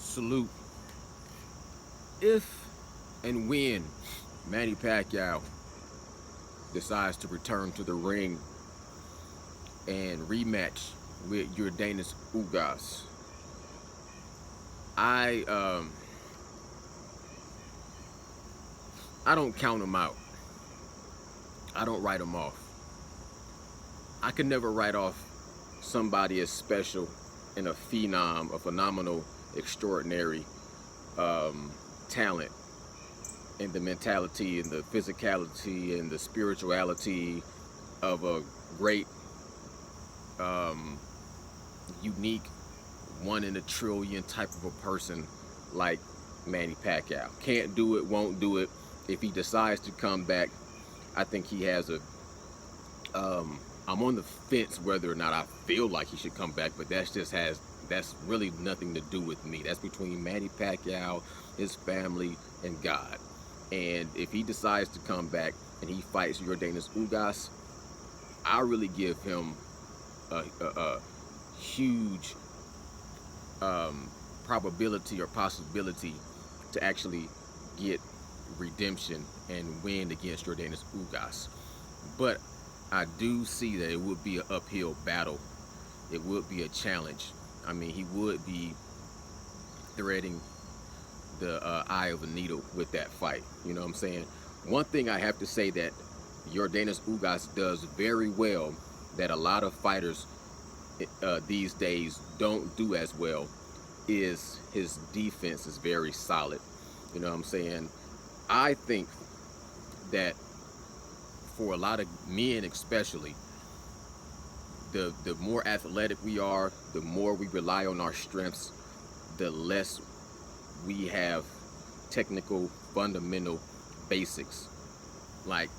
salute if and when Manny Pacquiao decides to return to the ring and rematch with Ugas. I um I don't count him out. I don't write him off. I can never write off somebody as special and a phenom, a phenomenal, extraordinary talent, and the mentality and the physicality and the spirituality of a great, um, unique, one in a trillion type of a person like Manny Pacquiao. Can't do it, won't do it. If he decides to come back, I think he has a. I'm on the fence whether or not I feel like he should come back, but that's really nothing to do with me. That's between Manny Pacquiao, his family, and God. And if he decides to come back and he fights Ugas, I really give him a huge probability or possibility to actually get redemption and win against Ugas. But I do see that it would be an uphill battle. It would be a challenge. I mean, he would be threading the eye of a needle with that fight. You know what I'm saying? One thing I have to say that Ugas does very well that a lot of fighters these days don't do as well is his defense is very solid. You know what I'm saying? I think that for a lot of men especially, the more athletic we are, the more we rely on our strengths, the less we have technical fundamental basics. Like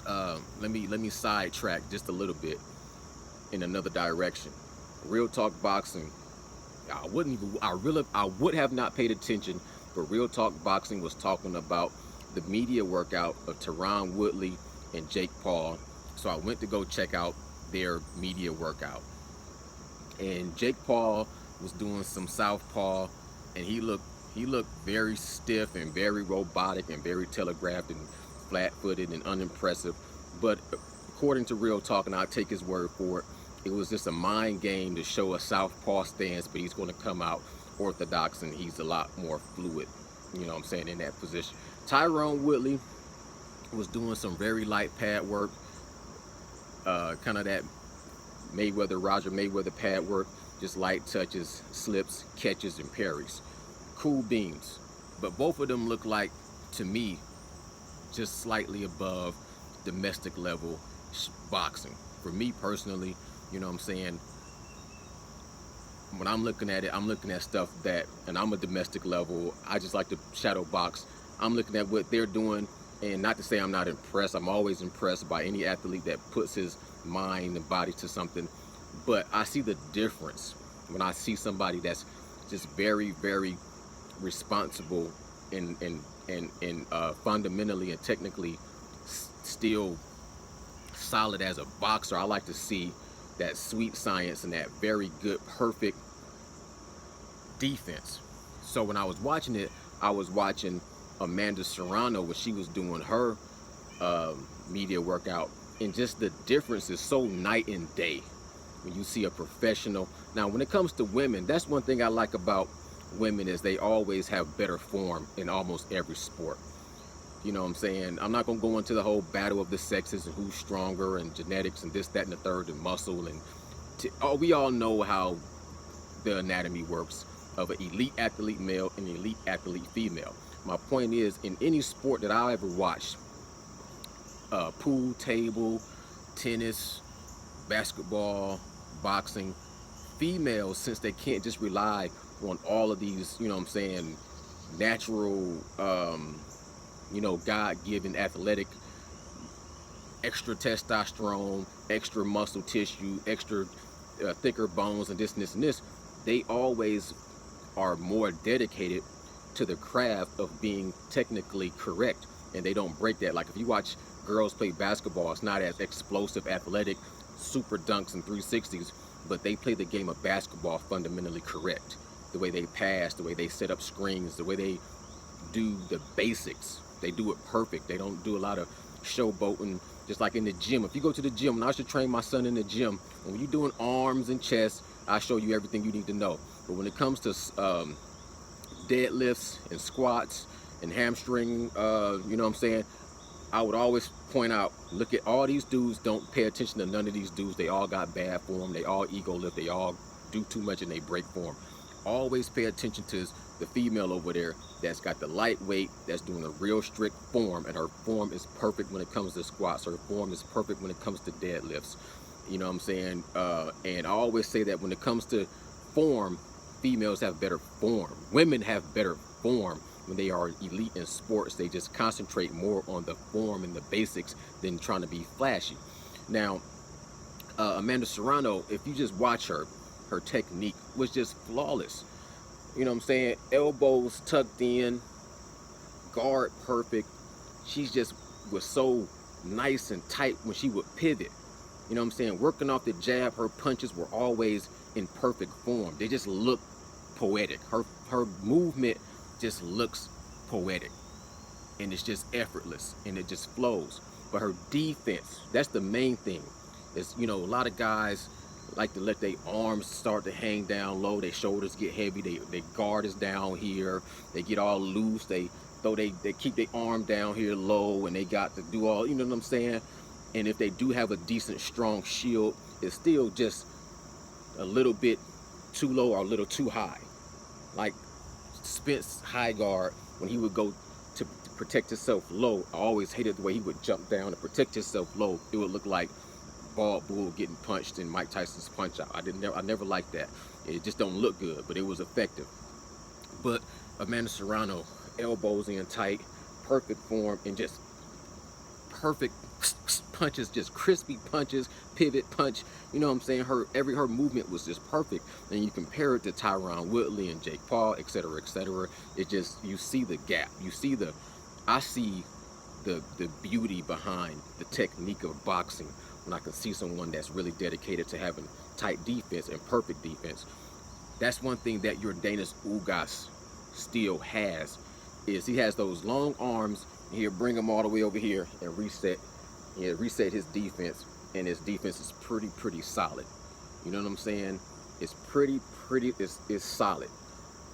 let me sidetrack just a little bit in another direction. Real talk boxing, I would have not paid attention, but Real Talk Boxing was talking about the media workout of Tyron Woodley and Jake Paul. So I went to go check out their media workout. And Jake Paul was doing some southpaw, and he looked very stiff and very robotic and very telegraphed and flat-footed and unimpressive. But according to Real Talk, and I'll take his word for it, it was just a mind game to show a southpaw stance, but he's going to come out orthodox and he's a lot more fluid, you know what I'm saying, in that position. Tyron Woodley was doing some very light pad work, kind of that Roger Mayweather pad work, just light touches, slips, catches, and parries. Cool beans. But both of them look like, to me, just slightly above domestic level boxing. For me personally, you know what I'm saying, when I'm looking at it, I'm looking at stuff that, and I'm a domestic level, I just like to shadow box. I'm looking at what they're doing, and not to say I'm not impressed. I'm always impressed by any athlete that puts his mind and body to something. But I see the difference when I see somebody that's just very, very responsible and fundamentally and technically still solid as a boxer. I like to see that sweet science and that very good, perfect defense. So when I was watching it, I was watching Amanda Serrano when she was doing her media workout, and just the difference is so night and day when you see a professional. Now, when it comes to women, that's one thing I like about women is they always have better form in almost every sport. You know what I'm saying? I'm not going to go into the whole battle of the sexes and who's stronger and genetics and this, that, and the third and muscle. And we all know how the anatomy works of an elite athlete male and an elite athlete female. My point is, in any sport that I ever watched, pool, table, tennis, basketball, boxing, females, since they can't just rely on all of these, you know what I'm saying, natural, God-given athletic, extra testosterone, extra muscle tissue, extra thicker bones, and this and this and this, they always are more dedicated to the craft of being technically correct, and they don't break that. Like if you watch girls play basketball, it's not as explosive, athletic, super dunks and 360s, but they play the game of basketball fundamentally correct. the way they pass, the way they set up screens, the way they do the basics. They do it perfect. They don't do a lot of showboating. Just like in the gym. If you go to the gym, and I should train my son in the gym, when you're doing arms and chest, I show you everything you need to know. But when it comes to deadlifts and squats and hamstring, you know what I'm saying, I would always point out, look at all these dudes, don't pay attention to none of these dudes. They all got bad form. They all ego lift. They all do too much and they break form. Always pay attention to the female over there that's got the lightweight, that's doing a real strict form, and her form is perfect when it comes to squats. Her form is perfect when it comes to deadlifts. You know what I'm saying? And I always say that when it comes to form, females have better form. Women have better form when they are elite in sports. They just concentrate more on the form and the basics than trying to be flashy. Now, Amanda Serrano, if you just watch her technique was just flawless. You know what I'm saying? Elbows tucked in, guard perfect. She's just was so nice and tight when she would pivot. You know what I'm saying? Working off the jab, her punches were always in perfect form. They just look poetic. Her movement just looks poetic. And it's just effortless and it just flows. But her defense, that's the main thing. Is, you know, a lot of guys like to let their arms start to hang down low, their shoulders get heavy, their guard is down here, they get all loose, they keep their arm down here low, and they got to do all, you know what I'm saying? And if they do have a decent strong shield, it's still just a little bit too low or a little too high. Like Spence high guard, when he would go to protect himself low, I always hated the way he would jump down to protect himself low. It would look like bald bull getting punched in Mike Tyson's punch out. I never liked that. It just don't look good, but it was effective. But Amanda Serrano, elbows in tight, perfect form, and just perfect punches, just crispy punches, pivot punch. You know what I'm saying? Her movement was just perfect. And you compare it to Tyron Woodley and Jake Paul, etc., etc. It just, you see the gap. I see the beauty behind the technique of boxing when I can see someone that's really dedicated to having tight defense and perfect defense. That's one thing that your Jordanis Ugas still has, is he has those long arms, and he'll bring them all the way over here and reset his defense, and his defense is pretty solid. You know what I'm saying? It's it's solid.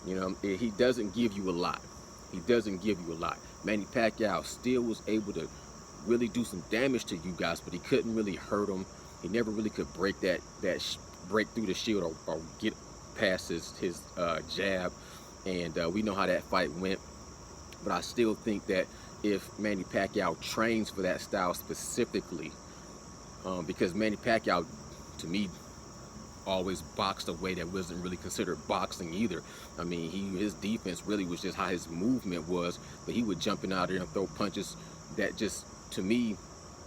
You know, he doesn't give you a lot. Manny Pacquiao still was able to really do some damage to you guys, but he couldn't really hurt him. He never really could break break through the shield or get past his jab. And we know how that fight went. But I still think that if Manny Pacquiao trains for that style specifically, because Manny Pacquiao, to me, always boxed a way that wasn't really considered boxing either. I mean, his defense really was just how his movement was, but he would jump in out there and throw punches that just, to me,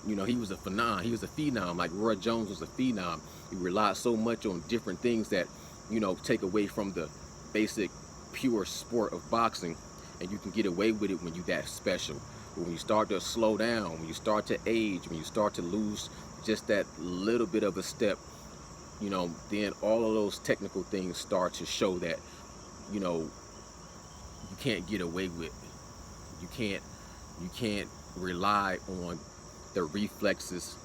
you know, he was a phenom, like Roy Jones was a phenom. He relied so much on different things that, you know, take away from the basic pure sport of boxing, and you can get away with it when you that special. But when you start to slow down, when you start to age, when you start to lose just that little bit of a step, you know, then all of those technical things start to show that, you know, you can't get away with. You can't rely on the reflexes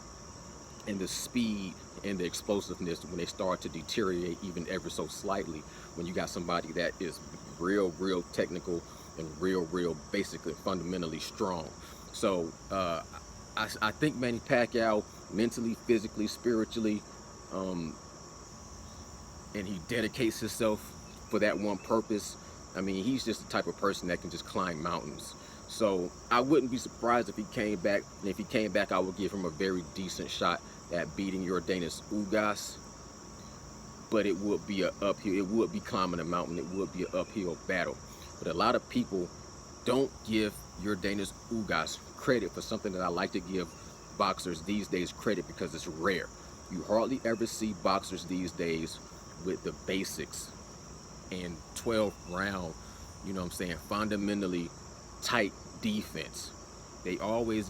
and the speed and the explosiveness when they start to deteriorate even ever so slightly, when you got somebody that is real technical and real basically fundamentally strong. So I think Manny Pacquiao, mentally, physically, spiritually, and he dedicates himself for that one purpose. I mean, he's just the type of person that can just climb mountains. So I wouldn't be surprised if he came back. And if he came back, I would give him a very decent shot at beating Jordanis Ugas. But it would be an uphill. It would be climbing a mountain. It would be an uphill battle. But a lot of people don't give Jordanis Ugas credit for something that I like to give boxers these days credit, because it's rare. You hardly ever see boxers these days with the basics and 12 round, you know what I'm saying, fundamentally tight defense. They always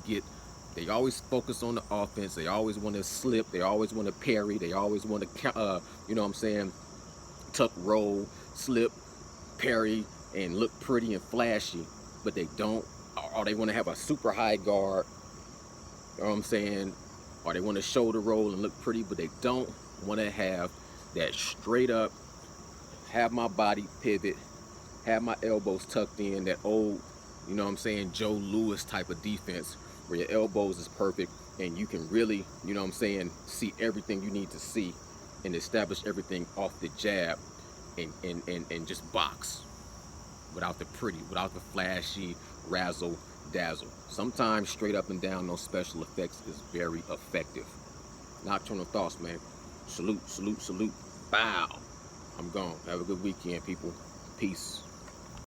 focus on the offense. They always want to slip. They always want to parry. They always want to, you know what I'm saying, tuck, roll, slip, parry and look pretty and flashy, but they don't, or they want to have a super high guard, you know what I'm saying? Or they want to shoulder roll and look pretty, but they don't want to have that straight up, have my body pivot, have my elbows tucked in, that old, you know what I'm saying, Joe Louis type of defense where your elbows is perfect and you can really, you know what I'm saying, see everything you need to see and establish everything off the jab and just box without the pretty, without the flashy razzle dazzle. Sometimes straight up and down, no special effects is very effective. Nocturnal thoughts, man. Salute, salute, salute. Bow. I'm gone. Have a good weekend, people. Peace.